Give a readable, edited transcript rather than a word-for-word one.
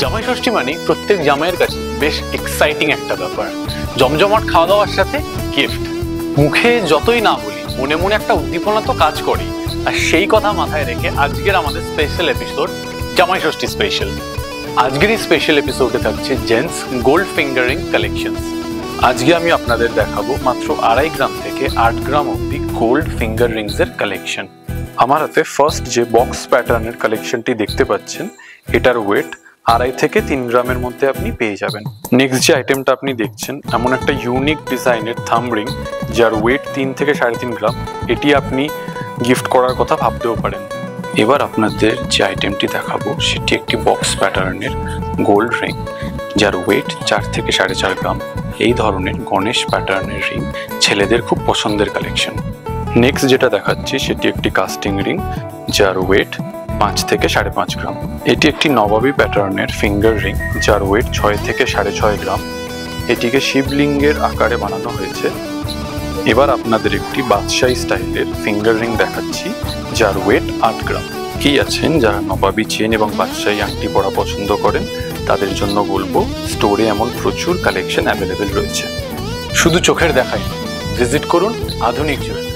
জামাই ষষ্ঠী মানে প্রত্যেক জামাইয়ের কাছে বেশ এক্সাইটিং একটা ব্যাপার। জমজমাট খাওয়া দাওয়ার সাথে গিফট। মুখে যতই না বলি, মনে মনে একটা উদ্দীপনা তো কাজ করি। আর সেই কথা মাথায় রেখে আজকের আমাদের স্পেশাল এপিসোড জামাই ষষ্ঠী স্পেশাল। আজকের এই স্পেশাল এপিসোডে থাকছে জেন্টস গোল্ড ফিঙ্গারিং কালেকশনস। আজকে আমি আপনাদের দেখাবো মাত্র 2.5 গ্রাম থেকে 8 গ্রাম অব্দি গোল্ড ফিঙ্গার রিংস এর কালেকশন। আমার হাতে ফার্স্ট যে বক্স প্যাটার্নের কালেকশনটি দেখতে পাচ্ছেন, এটার ওয়েট 2.5 থেকে 3 গ্রামের মধ্যে আপনি পেয়ে যাবেন। নেক্সট যে আইটেমটা আপনি দেখছেন, এমন একটা ইউনিক ডিজাইনের থাম্ব রিং যার ওয়েট 3 থেকে 3.5 গ্রাম। এটি আপনি গিফট করার কথা ভাবতেও পারেন। এবার আপনাদের যে আইটেমটি দেখাবো সেটি একটি বক্স প্যাটার্নের গোল্ড রিং যার ওয়েট 4 থেকে 4.5 গ্রাম। এই ধরনের গণেশ প্যাটার্নের রিং ছেলেদের খুব পছন্দের কালেকশন। নেক্সট যেটা দেখাচ্ছি সেটি একটি কাস্টিং রিং যার ওয়েট 5 থেকে 5.5 গ্রাম। এটি একটি নবাবী প্যাটার্নের ফিঙ্গার রিং যার ওয়েট 6 থেকে 6.5 গ্রাম। এটিকে শিবলিঙ্গের আকারে বানানো হয়েছে। এবার আপনাদের একটি বাদশাহী স্টাইলের ফিঙ্গার রিং দেখাচ্ছি যার ওয়েট 8 গ্রাম। কি আছেন যারা নবাবী চেন এবং বাদশাহী আংটি পরা পছন্দ করেন, তাদের জন্য বলবো স্টোরে এমন প্রচুর কালেকশন অ্যাভেলেবেল রয়েছে। শুধু চোখের দেখাই, ভিজিট করুন আধুনিক জুয়েলার্স।